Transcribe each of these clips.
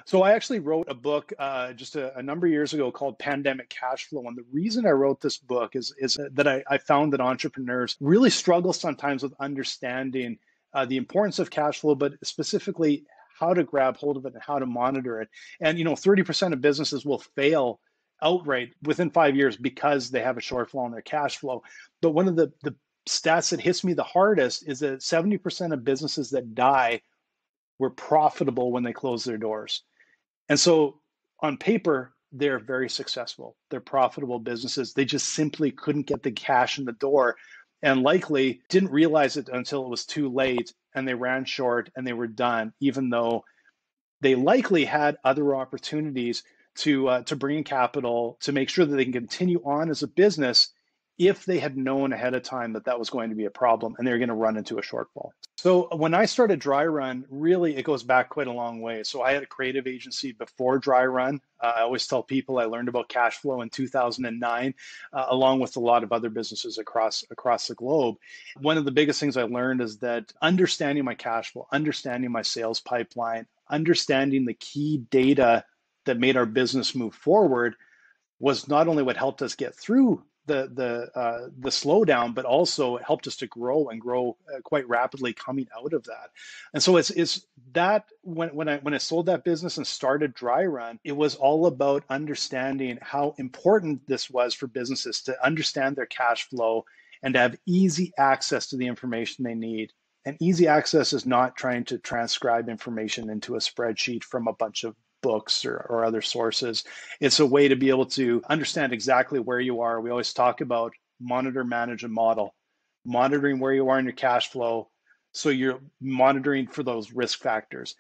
So I actually wrote a book just a number of years ago called Pandemic Cash Flow. And the reason I wrote this book is that I found that entrepreneurs really struggle sometimes with understanding the importance of cash flow, but specifically how to grab hold of it and how to monitor it. And, 30% of businesses will fail outright within 5 years because they have a shortfall in their cash flow. But one of the stats that hits me the hardest is that 70% of businesses that die were profitable when they closed their doors. And so on paper, they're very successful. They're profitable businesses. They just simply couldn't get the cash in the door and likely didn't realize it until it was too late and they ran short and they were done, even though they likely had other opportunities to bring in capital to make sure that they can continue on as a business if they had known ahead of time that that was going to be a problem and they're going to run into a shortfall. So when I started Dryrun, really it goes back quite a long way. So I had a creative agency before Dryrun. I always tell people I learned about cash flow in 2009, along with a lot of other businesses across the globe. One of the biggest things I learned is that understanding my cash flow, understanding my sales pipeline, understanding the key data that made our business move forward was not only what helped us get through the slowdown, but also it helped us to grow and grow quite rapidly coming out of that. And so it's that when I sold that business and started Dryrun, it was all about understanding how important this was for businesses to understand their cash flow and to have easy access to the information they need. And easy access is not trying to transcribe information into a spreadsheet from a bunch of books or other sources. It's a way to be able to understand exactly where you are. We always talk about monitor, manage, and model. Monitoring where you are in your cash flow, so you're monitoring for those risk factors.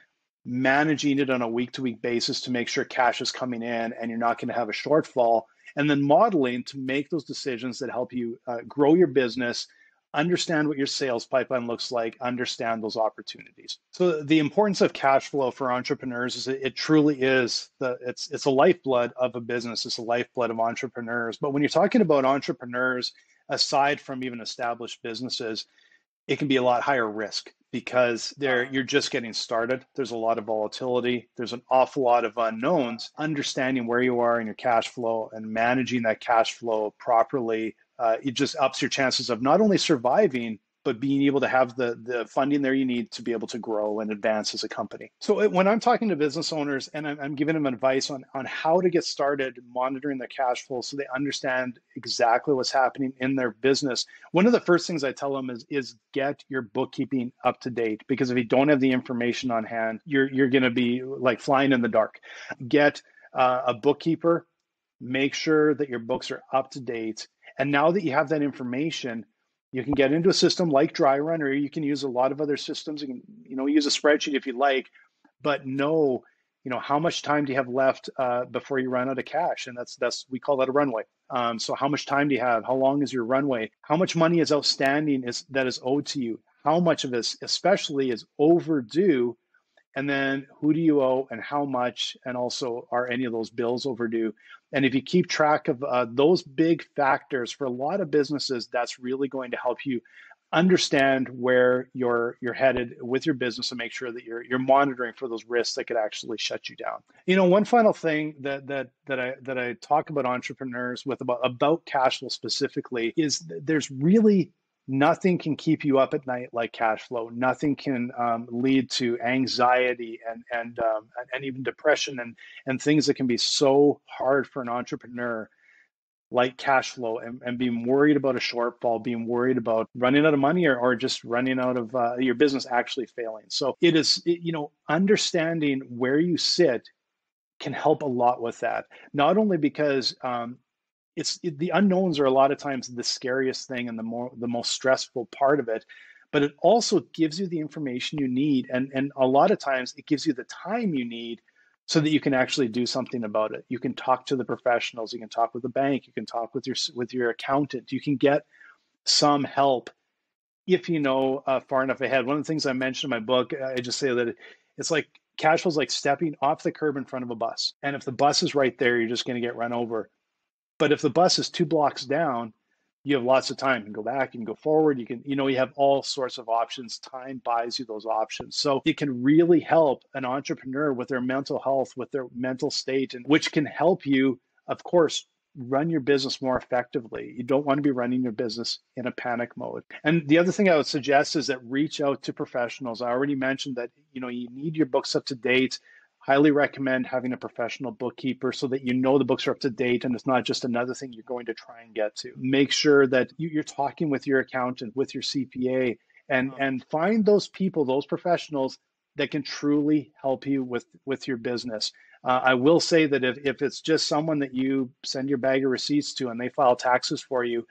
Managing it on a week-to-week basis to make sure cash is coming in and you're not going to have a shortfall. And then modeling to make those decisions that help you grow your business, understand what your sales pipeline looks like, understand those opportunities. So the importance of cash flow for entrepreneurs is it truly is it's a lifeblood of a business. It's a lifeblood of entrepreneurs. But when you're talking about entrepreneurs, aside from even established businesses, it can be a lot higher risk because you're just getting started. There's a lot of volatility. There's an awful lot of unknowns. Understanding where you are in your cash flow and managing that cash flow properly, it just ups your chances of not only surviving, but being able to have the funding there you need to be able to grow and advance as a company. So when I'm talking to business owners and I'm giving them advice on how to get started monitoring their cash flow so they understand exactly what's happening in their business, one of the first things I tell them is get your bookkeeping up to date, because if you don't have the information on hand, you're going to be like flying in the dark. Get a bookkeeper, make sure that your books are up to date. And now that you have that information, you can get into a system like Dryrun, or you can use a lot of other systems. You can, use a spreadsheet if you like, but know, how much time do you have left before you run out of cash? And we call that a runway. So how much time do you have? How long is your runway? How much money is outstanding that is owed to you? How much of this, especially, is overdue? And then who do you owe and how much? And also, are any of those bills overdue? And if you keep track of those big factors, for a lot of businesses, that's really going to help you understand where you're headed with your business and make sure that you're monitoring for those risks that could actually shut you down. One final thing that I talk about entrepreneurs with about cash flow specifically is there's really nothing can keep you up at night like cash flow. Nothing can lead to anxiety and even depression and things that can be so hard for an entrepreneur, like cash flow and being worried about a shortfall, being worried about running out of money or just running out of your business actually failing. So it is, understanding where you sit can help a lot with that. Not only because the unknowns are a lot of times the scariest thing and the most stressful part of it, but it also gives you the information you need, and a lot of times it gives you the time you need so that you can actually do something about it. You can talk to the professionals, you can talk with the bank, you can talk with your accountant, you can get some help if you know far enough ahead. One of the things I mentioned in my book, I just say that it's like cash flow is like stepping off the curb in front of a bus, and if the bus is right there, you're just going to get run over. But if the bus is 2 blocks down, you have lots of time. You can go back, you can go forward, you can, you have all sorts of options. Time buys you those options. So it can really help an entrepreneur with their mental health, with their mental state, and which can help you, of course, run your business more effectively. You don't want to be running your business in a panic mode. And the other thing I would suggest is that reach out to professionals. I already mentioned that, you need your books up to date. Highly recommend having a professional bookkeeper so that the books are up to date and it's not just another thing you're going to try and get to. Make sure that you're talking with your accountant, with your CPA, and find those people, those professionals that can truly help you with your business. I will say that if it's just someone that you send your bag of receipts to and they file taxes for you,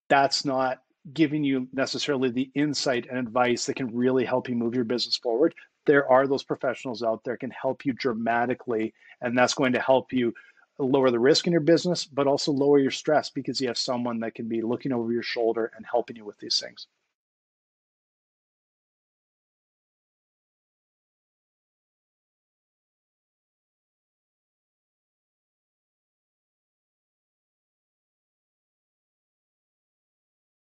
that's not giving you necessarily the insight and advice that can really help you move your business forward. There are those professionals out there can help you dramatically, and that's going to help you lower the risk in your business, but also lower your stress because you have someone that can be looking over your shoulder and helping you with these things.